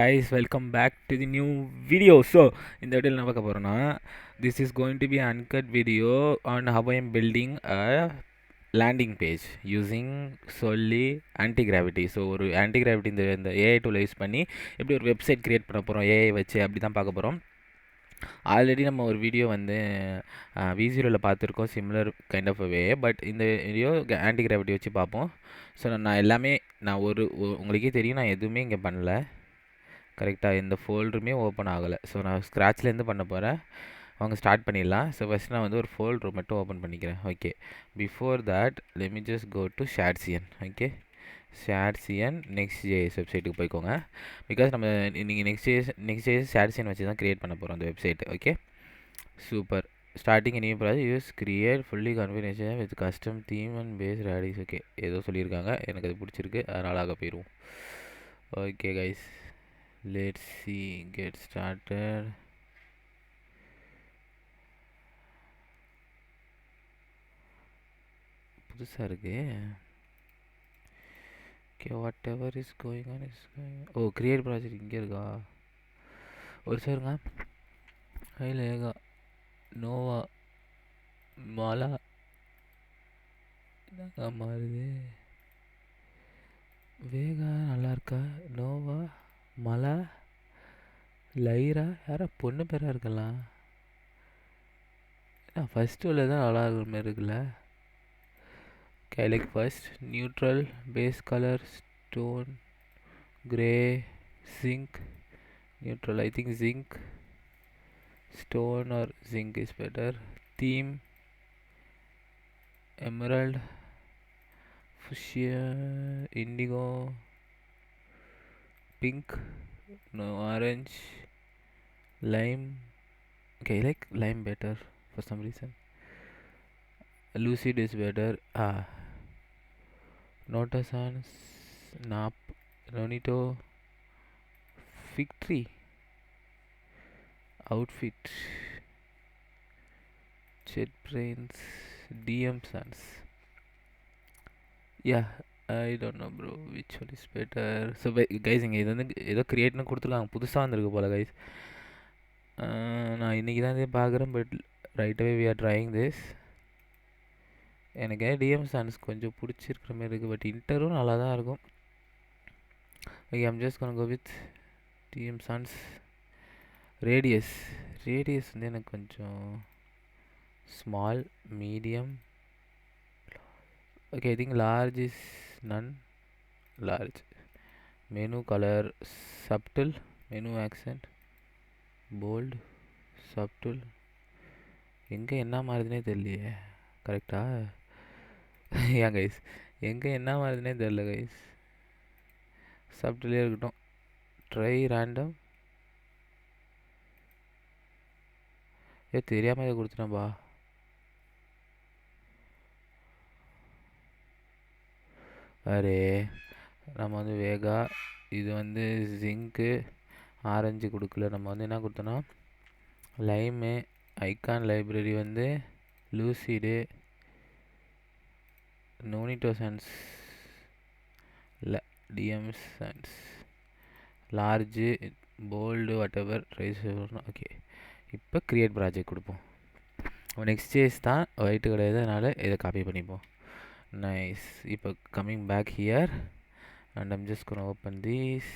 Guys, welcome back to the new video. So இந்த வீடியோவில் என்ன பார்க்க போகிறோன்னா, this is going to be an uncut video on how I am building a landing page using solely anti-gravity. So ஒரு anti-gravity இந்த AI டூலை use பண்ணி எப்படி ஒரு வெப்சைட் க்ரியேட் பண்ண போகிறோம் ஏஐ வச்சு அப்படி தான் பார்க்க போகிறோம். ஆல்ரெடி நம்ம ஒரு வீடியோ வந்து V0வில் பார்த்துருக்கோம், similar kind of way. But இந்த வீடியோ ஆன்டி-கிராவிட்டி வச்சு பார்ப்போம். ஸோ நான் எல்லாமே உங்களுக்கே தெரியும், நான் எதுவுமே இங்கே பண்ணல. கரெக்டாக எந்த ஃபோல்டருமே ஓப்பன் ஆகலை. ஸோ நான் ஸ்க்ராட்ச்லேருந்து பண்ண போகிறேன். அவங்க ஸ்டார்ட் பண்ணிடலாம். ஸோ ஃபஸ்ட் நான் வந்து ஒரு ஃபோல்டர் மட்டும் ஓப்பன் பண்ணிக்கிறேன். Okay, before that let me just go to shadcn. Okay, shadcn Next.js வெப்சைட்டுக்கு போய்க்கோங்க. பிகாஸ் நம்ம நீங்கள் Next.js ஷேட்சியன் வச்சு தான் க்ரியேட் பண்ண போகிறோம் அந்த website. Okay, super. Starting new project use create fully configuration with custom theme and base radius. Okay, ஏதோ சொல்லியிருக்காங்க, எனக்கு அது பிடிச்சிருக்கு, அதனால் ஆக போயிடுவோம். Okay guys, let's see, get started. புதுசாக இருக்கு. Okay, whatever is going on is going. Oh, create project இங்கே இருக்கா? ஒரு சாருங்க, கையில் ஏகா நோவா மாலா என்னங்க மாறுது? வேகா நல்லா இருக்கா? நோவா மலா லைரா யாரா பொண்ணு பேராக இருக்கலாம். ஃபஸ்ட்டு உள்ள தான் நல்லா இருக்கிற மாதிரி இருக்குல்ல. Okay, I like first neutral base color, stone, gray, zinc, neutral. I think zinc, stone or zinc is better. Theme, emerald, fuchsia, indigo, pink, no orange, lime. Okay, I like lime better for some reason. Lucid is better. Notasan, Snap, Nonito, Fig Tree, Outfit, JetBrains, DM Sans. Yeah, I don't know bro, which one is better. So guys, இங்கே இது வந்து ஏதோ க்ரியேட்னு கொடுத்துருக்காங்க, புதுசாக வந்திருக்கு போல் guys. நான் இன்றைக்கி தான் இதே பார்க்குறேன். But right away we are trying this. எனக்கு டிஎம் சான்ஸ் கொஞ்சம் பிடிச்சிருக்கிற மாதிரி இருக்குது. பட் இன்டரும் நல்லா தான் இருக்கும். Okay, I'm just gonna go with DM Sans. Radius வந்து எனக்கு கொஞ்சம் small, medium. Okay, I think large is none. Large. Menu colour subtle, menu accent bold, subtle. எங்கே என்ன மாறுதுன்னே தெரியலையே. கரெக்டாக ஏன் கைஸ், எங்கே என்ன மாறுதுன்னே தெரில கைஸ். சப்டிலே இருக்கட்டும். Try random. தெரியாமல் இதை கொடுத்துட்டேன்பா. அரே, நம்ம வந்து வேகா, இது வந்து ஜிங்க்கு, ஆரஞ்சு கொடுக்கல. நம்ம வந்து என்ன கொடுத்தோன்னா லைமு, ஐகான் லைப்ரரி வந்து லூசிடு, நோனிட்டோ சான்ஸ் இல்லை, DM Sans, large, bold, whatever rise வரணும். ஓகே, இப்போ க்ரியேட் ப்ராஜெக்ட் கொடுப்போம். Next.js தான், ஒயிட்டு கிடையாது, அதனால் இதை காப்பி பண்ணிப்போம். நைஸ். இப்போ coming back here and I'm just gonna open these.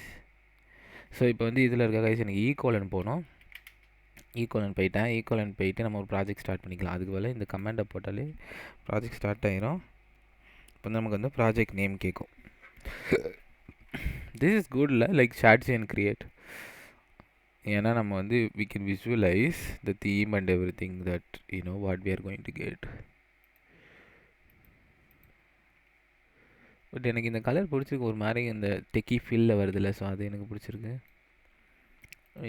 So இப்போ வந்து இதில் இருக்க கைஸ் எனக்கு ஈக்குவலன் போகணும். ஈக்குவலன் போயிட்டு நம்ம ஒரு ப்ராஜெக்ட் ஸ்டார்ட் பண்ணிக்கலாம். அதுக்கு பதிலாக இந்த கமெண்டை போட்டாலே ப்ராஜெக்ட் ஸ்டார்ட் ஆகிரும். இப்போ நமக்கு வந்து ப்ராஜெக்ட் நேம் கேட்கும். திஸ் இஸ் குட்ல, லைக் ஷாட்சியன் கிரியேட். ஏன்னா நம்ம வந்து we can visualize the theme and everything that what we are going to get. But எனக்கு இந்த கலர் பிடிச்சிருக்கு, ஒரு மாதிரி இந்த டெக்கி ஃபீல்டில் வருதுல்ல. ஸோ அது எனக்கு பிடிச்சிருக்கு.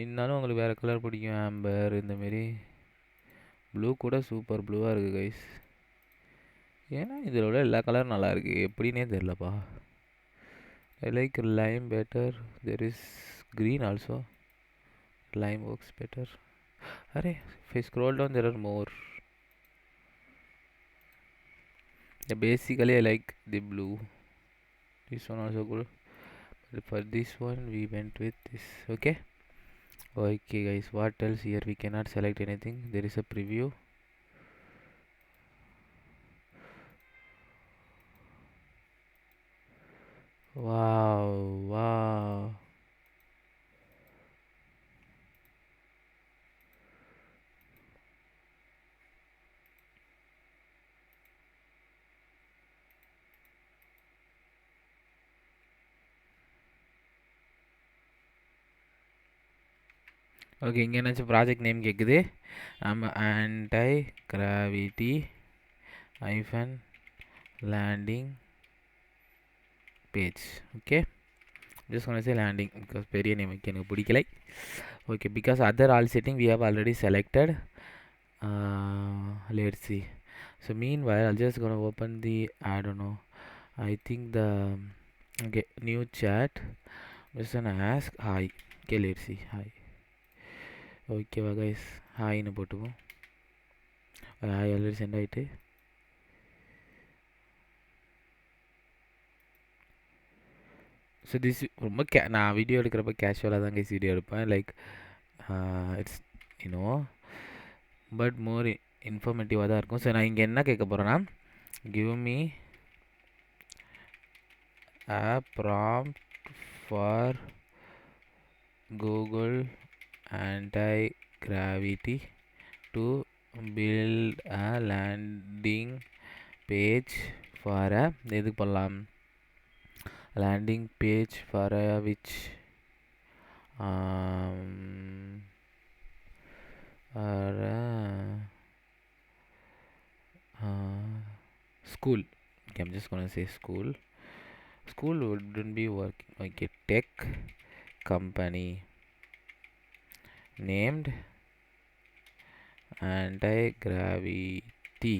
இருந்தாலும் உங்களுக்கு வேறு கலர் பிடிக்கும், ஆம்பர் இந்தமாரி. ப்ளூ கூட சூப்பர் ப்ளூவாக இருக்குது கைஸ். ஏன்னா இதில் உள்ள எல்லா கலரும் நல்லா இருக்குது, எப்படின்னே தெரிலப்பா. I like lime better. There is green also. Lime works better. Arey, if I scroll down there are more. Basically I like the blue. This one also good. For this one we went with this. Okay. Okay guys, what else? Here we cannot select anything. There is a preview. Wow. Okay, இங்கே என்னாச்சும் project name கேட்குது. Anti gravity hyphen landing page. Okay, just one say landing because பெரிய name வைக்க எனக்கு பிடிக்கலை. Okay, because other all setting we have already selected. Let's see. So meanwhile I'll just gonna open the, I don't know, I think the okay, new chat. Just gonna ask hi. Okay, let's see. Hi. ஓகேவா guys, ஹாய்னு போட்டுவோம். Hi already sent ஆகிட்டு. So this ரொம்ப நான் video எடுக்கிறப்ப கேஷுவலாக தான் guys video எடுப்பேன். Like it's you know but more இன்ஃபர்மேட்டிவாக தான் இருக்கும். ஸோ நான் இங்கே என்ன கேட்க போகிறேன்னா, give me a prompt for Google anti-gravity to build a landing page for a எதுக்கு பண்ணலாம், landing page for a which school. Okay, I'm just gonna say school wouldn't be working. Okay, tech company named anti-gravity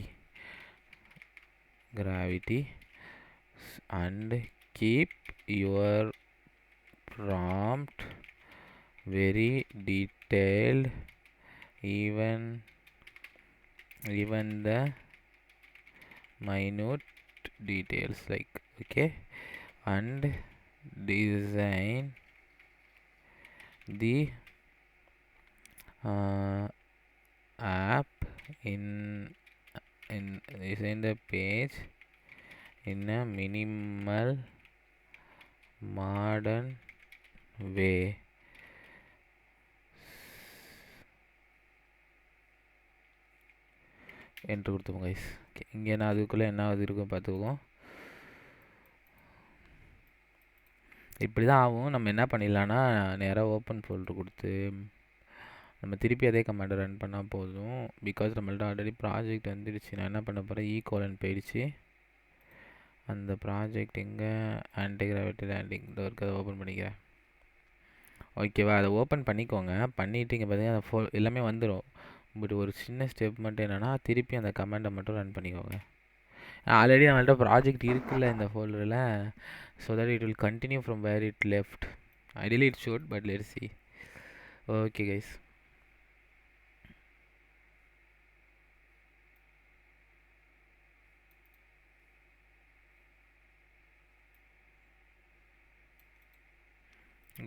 and keep your prompt very detailed, even the minute details, like okay, and design the app in the page in a minimal modern way. என்று கொடுத்துவோம் guys. இங்கே நான் அதுக்குள்ளே என்ன இருக்கும் பார்த்துக்குவோம். இப்படி தான் ஆகும். நம்ம என்ன பண்ணிடலான்னா, நேராக ஓப்பன் ஃபோல்டர் கொடுத்து நம்ம திருப்பி அதே கமாண்டை ரன் பண்ணால் போதும். பிகாஸ் நம்மள்ட்ட ஆல்ரெடி ப்ராஜெக்ட் வந்துடுச்சு. நான் என்ன பண்ண போகிறேன், ஈகோலன் போயிடுச்சு. அந்த ப்ராஜெக்ட் எங்கே, ஆன்டி-கிராவிட்டி லேண்டிங் ஒர்க், அதை ஓப்பன் பண்ணிக்கிறேன். ஓகேவா, அதை ஓப்பன் பண்ணிக்கோங்க. பண்ணிவிட்டு இங்கே பார்த்தீங்கன்னா அந்த எல்லாமே வந்துடும். பட் ஒரு சின்ன ஸ்டெப் மட்டும் என்னென்னா, திருப்பி அந்த கமாண்டை மட்டும் ரன் பண்ணிக்கோங்க. ஆல்ரெடி நம்மள்ட்ட ப்ராஜெக்ட் இருக்குல்ல இந்த ஃபோல்டரில். So that it will continue from where it left. Ideally it should, but let's see. Okay guys,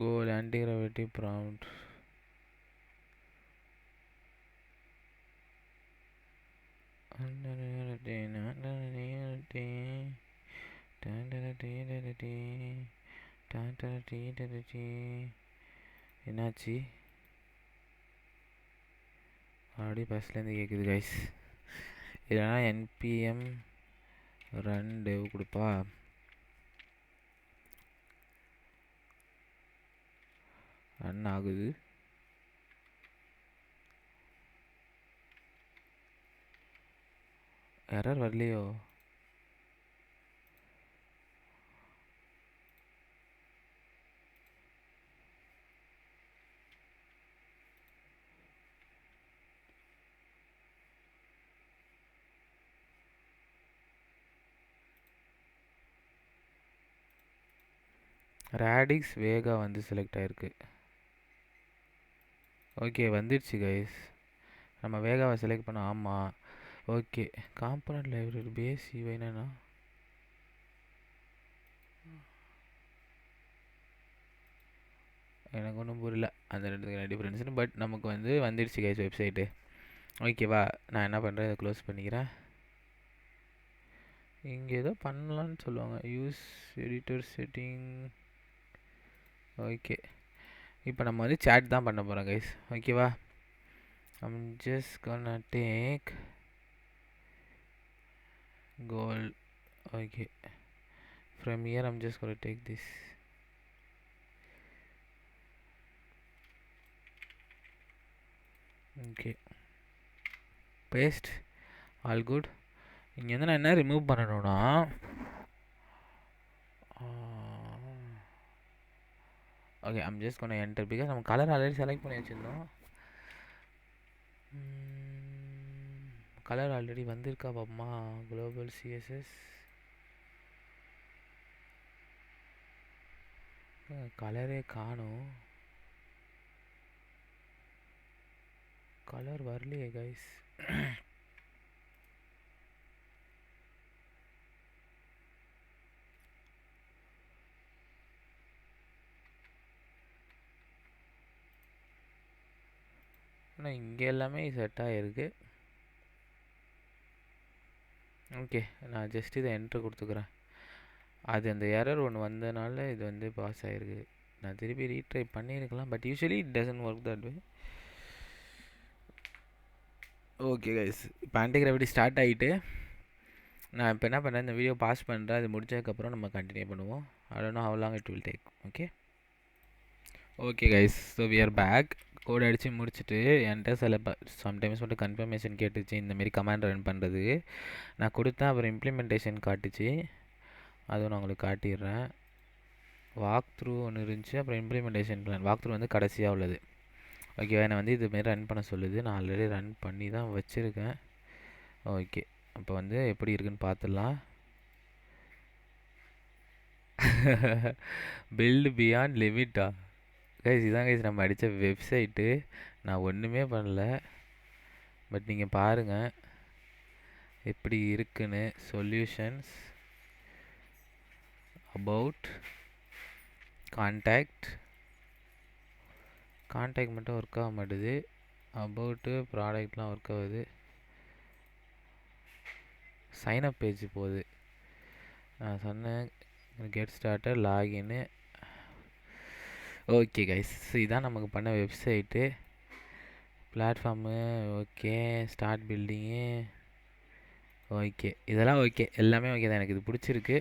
go anti-gravity prompt. என்னாச்சு, ஆல்ரெடி ஃபஸ்ட்லேருந்து கேட்குது கைஸ். இல்லைனா npm run dev கொடுப்பா. ரன் ஆகுது. எரர் வரலையோ? ரேடிக்ஸ் வேகா வந்து செலக்ட் ஆகிருக்கு. ஓகே, வந்துடுச்சு கைஸ். நம்ம வேகாவை செலக்ட் பண்ண. ஆமாம், ஓகே. காம்பனண்ட் லைப்ரரி பேஸ் இவை என்னன்னா, எனக்கு ஒன்றும் புரியல அந்த ரெண்டுத்துக்கு டிஃப்ரென்ஸ்னு. பட் நமக்கு வந்து வந்துடுச்சு கைஸ் வெப்சைட்டு. ஓகேவா, நான் என்ன பண்ணுறேன், இதை க்ளோஸ் பண்ணிக்கிறேன். இங்கே ஏதோ பண்ணலான்னு சொல்லுவாங்க, யூஸ் எடிட்டர் செட்டிங். ஓகே, இப்போ நம்ம வந்து சேட் தான் பண்ண போகிறோம் கைஸ். ஓகேவா, I'm just gonna take gold. Okay, from here I'm just gonna take this. Okay, paste, all good. இங்கே வந்து நான் என்ன ரிமூவ் பண்ணணும்னா, okay I'm just gonna enter because நம்ம கலர் ஆல்ரெடி செலக்ட் பண்ணி வச்சுருந்தோம். கலர் ஆல்ரெடி வந்திருக்கா பாப்பமா, குளோபல் சிஎஸ்எஸ் கலரே காணும். கலர் வரலையே கைஸ். ஆனால் இங்கே எல்லாமே செட் ஆகிருக்கு. ஓகே, நான் ஜஸ்ட் இதை என்ட்ரு கொடுத்துக்கிறேன். அது அந்த எரர் ஒன்று வந்தனால இது வந்து பாஸ் ஆகிருக்கு. நான் திருப்பி ரீட்ரை பண்ணியிருக்கலாம், but usually it doesn't work that way. Okay guys, இப்போ ஆன்டி கிராவிட்டி ஸ்டார்ட் ஆகிட்டு நான் இப்போ என்ன பண்ணுறேன், இந்த வீடியோ பாஸ் பண்ணுறேன். அது முடிச்சதுக்கப்புறம் நம்ம கண்டினியூ பண்ணுவோம். I don't know how long it will take. Okay guys, so we are back. Code அடித்து முடிச்சுட்டு என்கிட்ட சில சம்டைம்ஸ் மட்டும் கன்ஃபர்மேஷன் கேட்டுச்சு இந்தமாரி கமாண்ட் ரன் பண்ணுறது. நான் கொடுத்தேன், அப்புறம் இம்ப்ளிமெண்டேஷன் காட்டுச்சு, அதுவும் நான் உங்களுக்கு காட்டிடுறேன். வாக் த்ரூ ஒன்று இருந்துச்சு, அப்புறம் இம்ப்ளிமெண்டேஷன் பிளான். வாக் த்ரூ வந்து கடைசியாக உள்ளது. ஓகேவா, என்னை வந்து இதுமாரி ரன் பண்ண சொல்லுது. நான் ஆல்ரெடி ரன் பண்ணி தான் வச்சுருக்கேன். ஓகே, அப்போ வந்து எப்படி இருக்குன்னு பார்த்துடலாம். பில்டு பியாண்ட் லிமிட்டா கைஸ், இதான் கைஸ் நம்ம அடித்த வெப்சைட்டு. நான் ஒன்றுமே பண்ணல, பட் நீங்கள் பாருங்கள் எப்படி இருக்குன்னு. சொல்யூஷன்ஸ், அபவுட், கான்டாக்ட் மட்டும் ஒர்க் ஆக மாட்டுது. அபவுட்டு ப்ராடக்ட்லாம் ஒர்க் ஆகுது. சைனப் பேஜ் போகுது. நான் சொன்னேன் கெட் ஸ்டார்டர், லாகின்னு. ஓகே கைஸ், இதுதான் நமக்கு பண்ண website. Platform okay, start building okay, இதெல்லாம் ஓகே, எல்லாமே ஓகே தான். எனக்கு இது பிடிச்சிருக்கு.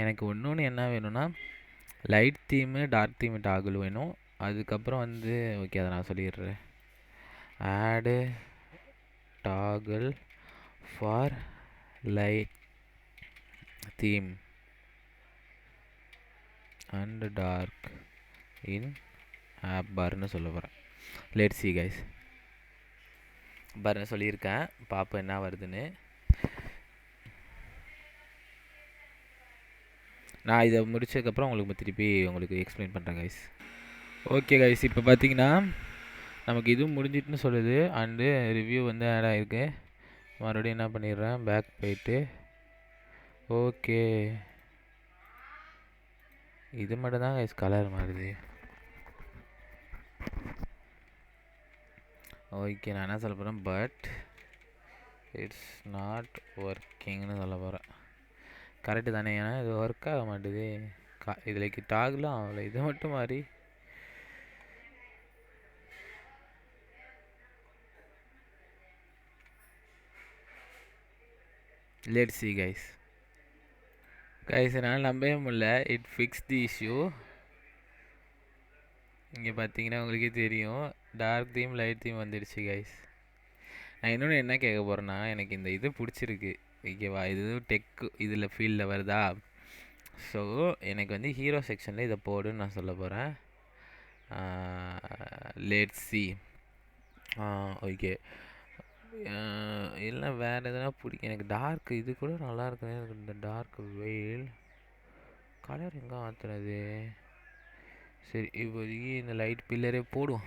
எனக்கு ஒன்று என்ன வேணும்னா, light theme dark theme toggle வேணும். அதுக்கப்புறம் வந்து ஓகே, அதை நான் சொல்லிடுறேன். Add toggle for light theme and dark in app பார்னு சொல்ல போகிறேன். Let's see guys. பார்னு சொல்லியிருக்கேன், பார்ப்போம் என்ன வருதுன்னு. நான் இதை முடிச்சதுக்கப்புறம் உங்களுக்கு திருப்பி உங்களுக்கு எக்ஸ்பிளைன் பண்ணுறேன் கைஸ். ஓகே கைஸ், இப்போ பார்த்தீங்கன்னா நமக்கு இதுவும் முடிஞ்சிட்டுன்னு சொல்லுது. அண்டு ரிவ்யூ வந்து ஆட் ஆகிருக்கு. மறுபடியும் என்ன பண்ணிடுறேன், பேக் போயிட்டு ஓகே, இது மட்டும் தான் கைஸ் கலர் மாறுது. ஓகே, நான் என்ன சொல்ல போகிறேன், பட் இட்ஸ் நாட் ஒர்க்கிங்னு சொல்ல போகிறேன். கரெக்டு தானே, ஏன்னா இது ஒர்க் ஆக மாட்டுது. இதில் டாக்லாம் ஆகலை, இது மட்டும் மாதிரி. Let's see guys. என்னால் நம்பவே முடியல, இட் ஃபிக்ஸ் தி இஷ்யூ. இங்கே பார்த்தீங்கன்னா உங்களுக்கே தெரியும், டார்க் தீம் லைட் தீம் வந்துடுச்சு கைஸ். நான் இன்னொன்று என்ன கேட்க போகிறேன்னா, எனக்கு இந்த இது பிடிச்சிருக்கு. ஓகேவா, இது டெக்கு இதில் ஃபீல்டில் வருதா. ஸோ எனக்கு வந்து ஹீரோ செக்ஷனில் இதை போடுன்னு நான் சொல்ல போகிறேன். Let's see. ஓகே, இல்லை வேறு எதனா பிடிக்கும் எனக்கு. டார்க் இது கூட நல்லா இருக்குன்னு எனக்கு. இந்த டார்க் வெயில் கலர் எங்கே மாற்றுறது. சரி, இப்போதைக்கு இந்த லைட் பில்லரே போடுவோம்.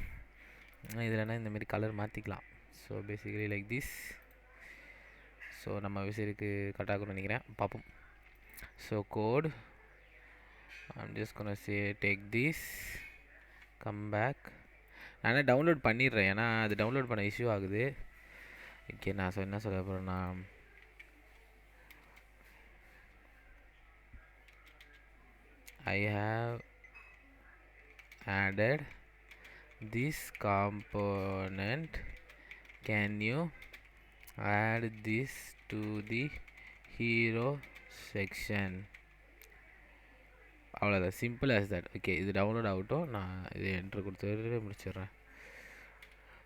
இதில்னா இந்தமாரி கலர் மாற்றிக்கலாம். So basically like this. So நம்ம விசைக்கு கட்டாக்குன்னு நினைக்கிறேன், பார்ப்போம். So code, I'm just gonna say take this come back. நான் டவுன்லோட் பண்ணிடுறேன், ஏன்னா அது டவுன்லோட் பண்ண இஷ்யூ ஆகுது. ஓகே, நான் என்ன சொல்ல போகிறேன்னா, I have added this component. Can you add this to the hero section? அவ்வளோதான், சிம்பிள் ஆஸ் தட். ஓகே, இது டவுன்லோட் ஆகட்டும். நான் இது என்ட்ரு கொடுத்து முடிச்சிடுறேன்.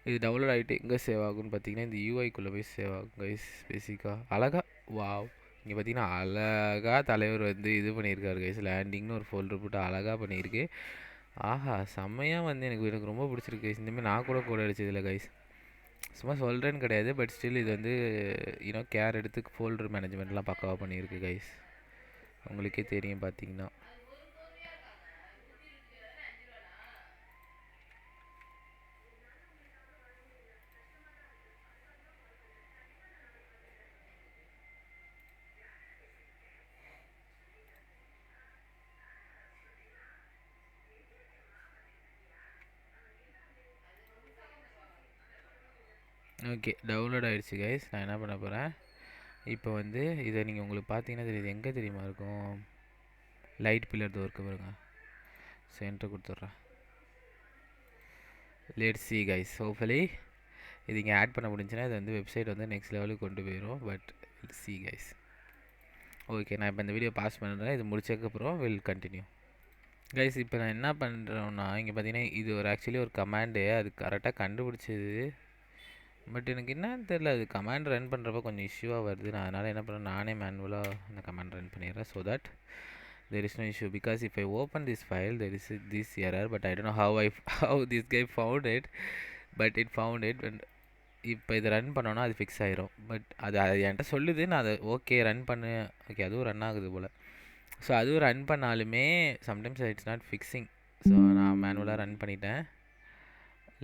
இது டவுன்லோட் ஆகிட்டு எங்கே சேவ் ஆகும்னு பார்த்தீங்கன்னா, இந்த யூஐக்குள்ளே போய் சேவ் ஆகும் கைஸ். பேசிக்காக அழகாக வாவ், இங்கே பார்த்தீங்கன்னா அழகாக தலைவர் வந்து இது பண்ணியிருக்காரு கைஸ். லேண்டிங்னு ஒரு ஃபோல்டர் போட்டு அழகாக பண்ணியிருக்கு. ஆஹா, செம்மையாக வந்து எனக்கு ரொம்ப பிடிச்சிருக்கு கைஸ். இந்தமாதிரி நான் கூட கோட் அடிச்சதில்லை கைஸ், சும்மா சொல்கிறேன்னு கிடையாது. பட் ஸ்டில் இது வந்து கேர் எடுத்து ஃபோல்டர் மேனேஜ்மெண்ட்லாம் பக்காவாக பண்ணியிருக்கு கைஸ். உங்களுக்கே தெரியும் பார்த்தீங்கன்னா. ஓகே, டவுன்லோட் ஆகிடுச்சு கைஸ். நான் என்ன பண்ண போகிறேன் இப்போ வந்து, இதை நீங்கள் உங்களுக்கு பார்த்தீங்கன்னா தெரியுது, எங்கே தெரியுமா இருக்கும், லைட் பில்லர் தோர்க்கு பாருங்க. சென்டர் கொடுத்துட்றேன். Let's see guys. ஹோப்ஃபுல்லி இது இங்கே ஆட் பண்ண முடிஞ்சுன்னா இது வந்து வெப்சைட் வந்து நெக்ஸ்ட் லெவலுக்கு கொண்டு போயிடும். But see guys. ஓகே, நான் இப்போ இந்த வீடியோ பாஸ் பண்ணுறேன். இது முடிச்சதுக்கப்புறம் வில் கண்டினியூ கைஸ். இப்போ நான் என்ன பண்ணுறேன்னா, இங்கே பார்த்தீங்கன்னா இது ஒரு ஆக்சுவலி ஒரு கமாண்டு, அது கரெக்டாக கண்டுபிடிச்சது. பட் எனக்கு என்னன்னு தெரில, அது கமாண்ட் ரன் பண்ணுறப்ப கொஞ்சம் இஷ்யூவாக வருது. நான் அதனால் என்ன பண்ணுறேன், நானே மேனுவலாக அந்த கமாண்ட் ரன் பண்ணிடுறேன். So that there is no issue, because if I open this file there is this error, but I don't know how this guy found it, but it found it. And இப்போ இதை run பண்ணோன்னா அது fix ஆயிரும். But அது என்கிட்ட சொல்லுது, நான் அதை ஓகே ரன் பண்ணு. ஓகே, அதுவும் ரன் ஆகுது போல். ஸோ அதுவும் ரன் பண்ணாலுமே sometimes it's not fixing. So நான் மேனுவலாக ரன் பண்ணிட்டேன்.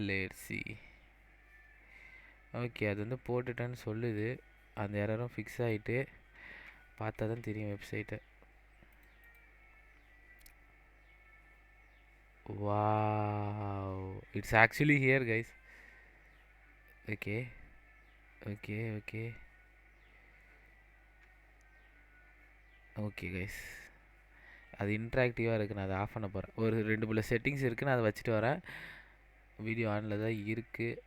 Let's see. ஓகே, அது வந்து போட்டுட்டேன்னு சொல்லுது. அந்த எரரும் ஃபிக்ஸ் ஆகிட்டு பார்த்தா தான் தெரியும் வெப்சைட்டை. Wow, it's actually here guys. Okay okay okay okay guys, அது இன்ட்ராக்டிவாக இருக்குது. நான் அதை ஆஃப் பண்ண போகிறேன். ஒரு 2 செட்டிங்ஸ் இருக்குது, நான் அதை வச்சுட்டு வரேன். வீடியோ ஆனில் தான் இருக்குது.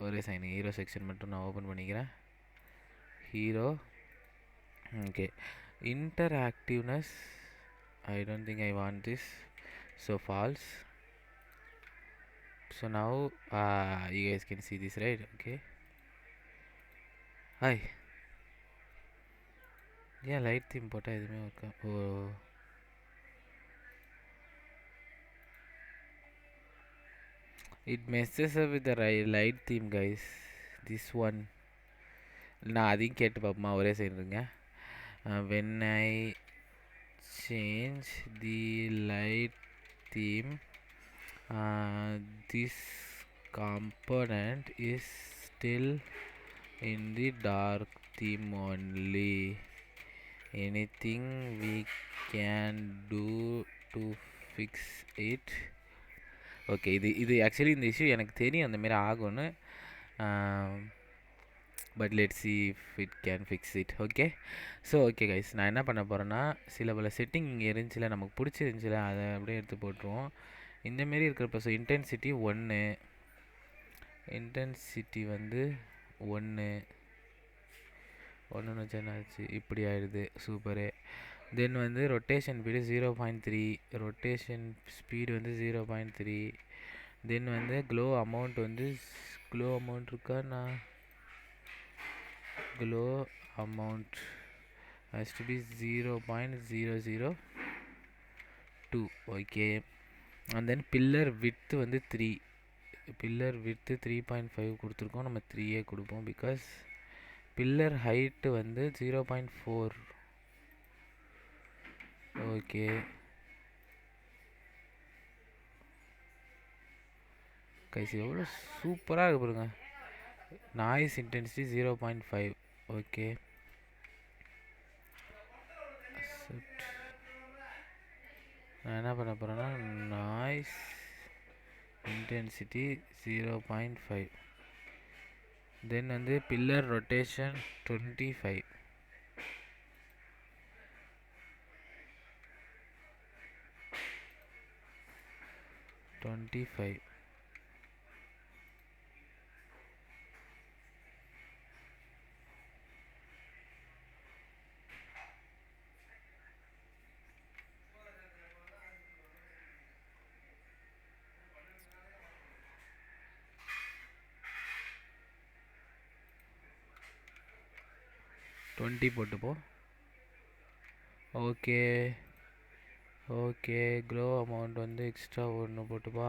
ஒரே சைன் ஹீரோ செக்ஷன் மட்டும் நான் ஓப்பன் பண்ணிக்கிறேன். Hero. Okay, interactiveness, I don't think I want this. So false. So now you guys can see this, right? Okay. Hi, ஏன் லைட் தீம் போட்டால் எதுவுமே இருக்கா? ஓ, it messes up with the light theme guys, this one. நான் அதையும் கேட்டு பார்ப்போமா, ஒரே side இருங்க. when I change the light theme, this component is still in the dark theme only. Anything we can do to fix it? Okay, இது actually இந்த issue எனக்கு தெரியும் அந்தமாரி ஆகும்னு. But let see if it can fix it. Okay, so okay guys, நான் என்ன பண்ண போகிறேன்னா, சில பல செட்டிங் இங்கே இருந்துச்சுல, நமக்கு பிடிச்சிருந்துச்சில, அதை அப்படியே எடுத்து போட்டுருவோம். இந்தமாரி இருக்கிறப்ப ஸோ இன்டென்சிட்டி 1, இன்டென்சிட்டி வந்து 1 வச்சு என்னாச்சு, இப்படி ஆகிடுது. சூப்பரு. தென் வந்து ரொட்டேஷன் ஸ்பீடு 0.3, ரொட்டேஷன் ஸ்பீடு வந்து 0.3. தென் வந்து க்ளோ அமௌண்ட் வந்து, க்ளோ அமௌண்ட் இருக்கா, நான் glow amount has to be 0.002. Okay, and then pillar width வந்து 3, பில்லர் விட்த்து 3.5 கொடுத்துருக்கோம். நம்ம 3 கொடுப்போம், பிகாஸ் பில்லர் ஹைட்டு வந்து 0.4. ஓகே, கைஸ் எவ்வளோ சூப்பராக இருக்கு பாருங்க. Noise intensity 0.5. ஓகே, நான் என்ன பண்ண போகிறேன்னா, நாய்ஸ் intensity 0.5. then வந்து pillar rotation 25. போட்டுப்போ. ஓகே ஓகே க்ளோ அமௌண்ட் வந்து எக்ஸ்ட்ரா ஒன்று போட்டுப்பா.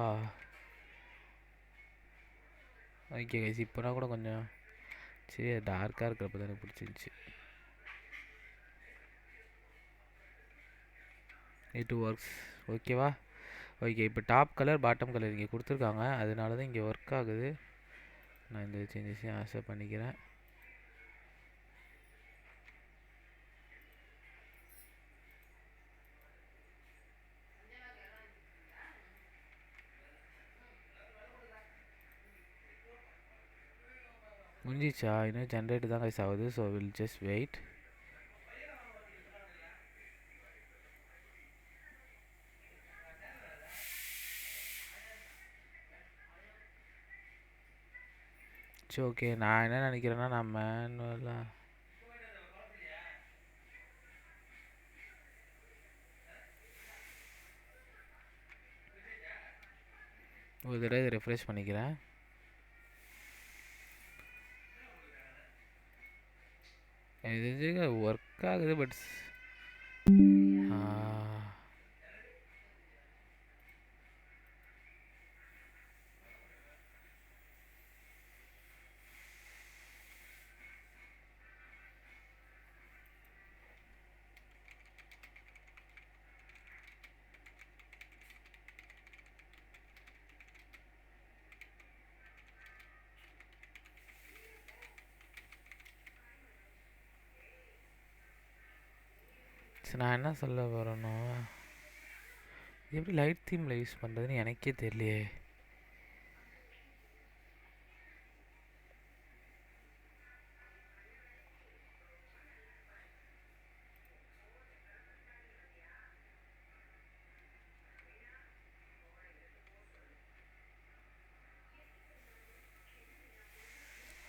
ஓகே கைஸ், இப்போனா கூட கொஞ்சம் சரி டார்க்காக இருக்கிறப்ப தான் எனக்கு பிடிச்சிருந்துச்சி. இட் ஒர்க்ஸ் ஓகேவா? ஓகே, இப்போ டாப் கலர் பாட்டம் கலர் இங்கே கொடுத்துருக்காங்க, அதனால தான் இங்கே ஒர்க் ஆகுது. நான் இந்த சேஞ்சஸையும் ஆசை பண்ணிக்கிறேன். முடிஞ்சிச்சா? இன்னும் ஜென்ரேட் தான் கைஸ் ஆகுது. So will just wait. சரி ஓகே, நான் என்ன நினைக்கிறேன்னா நான் மேனுவலாக ஒரு தடவை இதை ரெஃப்ரெஷ் பண்ணிக்கிறேன். இது ஒர்க் ஆகுது, பட் நான் என்ன சொல்ல வரேன்னா, எப்படி லைட் தீமில் யூஸ் பண்ணுறதுன்னு எனக்கே தெரியலையே.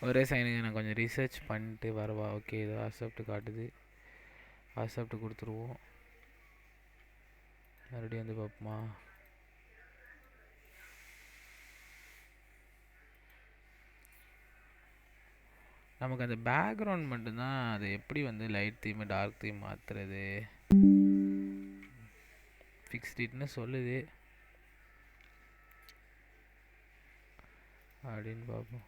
ஒரே சைனுக்கு நான் கொஞ்சம் ரிசர்ச் பண்ணிட்டு வரவா? ஓகே, இது அக்செப்ட் காட்டுது, அக்செப்ட் கொடுத்துருவோம். மறுபடியும் வந்து பார்ப்போமா? நமக்கு அந்த பேக்ரவுண்ட் மட்டும்தான், அது எப்படி வந்து லைட் தீம் டார்க் தீம் மாற்றுறது? ஃபிக்ஸ்டிட்னு சொல்லுது, அப்படின்னு பார்ப்போம்.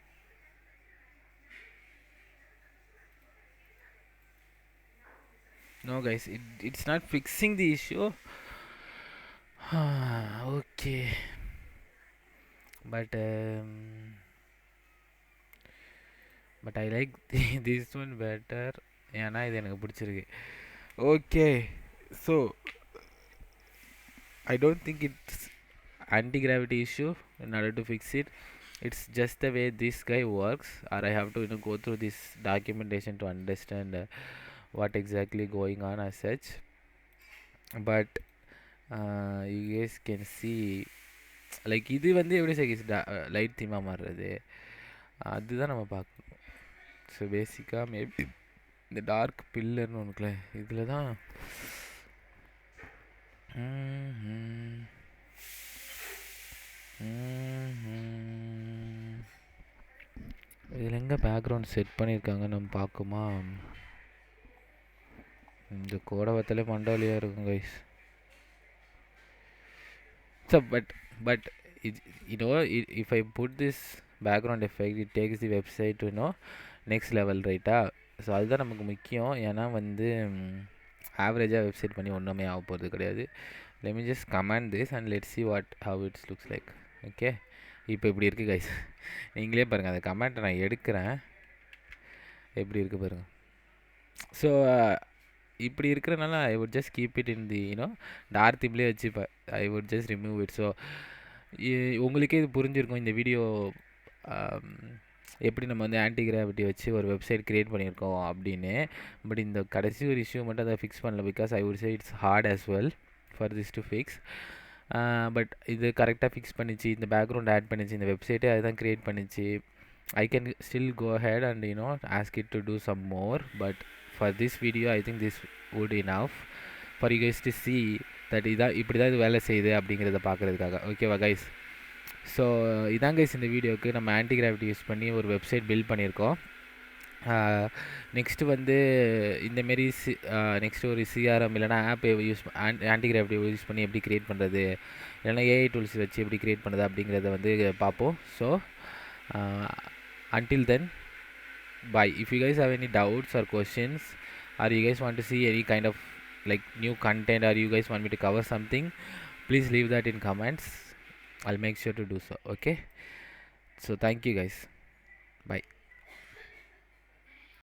No guys, it's not fixing the issue. Okay, but I like this one better. ஏன்னா இது எனக்கு பிடிச்சிருக்கு. Okay, so I don't think it's anti-gravity issue in order to fix it. It's just the way this guy works, or I have to go through this documentation to understand what exactly going on as such. But you guys can see, like இது வந்து எப்படி light தீமாக மாறுறது, அதுதான் நம்ம பார்க்கணும். So பேசிக்காக maybe இந்த dark பில்லர்னு ஒன்றுக்குல இதில் தான் இதில் எங்கே பேக்ரவுண்ட் செட் பண்ணியிருக்காங்க நம்ம பார்க்குமா? இந்த கோடவத்திலே மண்டோலியாக இருக்கும் guys. So but if I put this background effect, it takes the website to next level, ரைட்டா? ஸோ அதுதான் நமக்கு முக்கியம். ஏன்னா வந்து ஆவரேஜாக வெப்சைட் பண்ணி ஒன்றுமே ஆக போகிறது கிடையாது. let me just command this and let's see how it looks like. Okay, இப்போ இப்படி இருக்குது கைஸ், நீங்களே பாருங்கள். அந்த கமெண்ட்டை நான் எடுக்கிறேன், எப்படி இருக்குது பாருங்கள். ஸோ இப்படி இருக்கிறனால I would just keep it in the dark தீம்லேயே வச்சுப்பேன். I would just remove it. So உங்களுக்கே இது புரிஞ்சிருக்கும் இந்த வீடியோ எப்படி நம்ம வந்து ஆன்டி கிராவிட்டி வச்சு ஒரு வெப்சைட் க்ரியேட் பண்ணியிருக்கோம் அப்படின்னு. பட் இந்த கடைசி ஒரு இஷ்யூ மட்டும் அதை ஃபிக்ஸ் பண்ணல, because I would say it's hard as well for this to fix. But இது கரெக்டாக ஃபிக்ஸ் பண்ணிச்சு, இந்த பேக்ரவுண்ட் ஆட் பண்ணிச்சு, இந்த வெப்சைட்டே அதுதான் க்ரியேட் பண்ணிச்சு. I can still go ahead and ask it to do some more, but for this video I think this would enough for you guys to see that இப்படி தான் இது வேலை செய்யுது அப்படிங்கிறத பார்க்குறதுக்காக. ஓகேவா கைஸ்? ஸோ இதான் கைஸ் இந்த வீடியோவுக்கு நம்ம ஆன்டி கிராவிட்டி யூஸ் பண்ணி ஒரு வெப்சைட் பில்ட் பண்ணியிருக்கோம். நெக்ஸ்ட்டு வந்து இந்தமாரி நெக்ஸ்ட்டு ஒரு சிஆர்எம் இல்லைனா app use Antigravity use பண்ணி எப்படி க்ரியேட் பண்ணுறது, இல்லைனா ஏஐ டூல்ஸ் வச்சு எப்படி க்ரியேட் பண்ணுறது அப்படிங்கிறத வந்து பார்ப்போம். So until then, bye. If you guys have any doubts or questions, or you guys want to see any kind of like new content, or you guys want me to cover something, please leave that in comments. I'll make sure to do so. Okay, so thank you guys. Bye.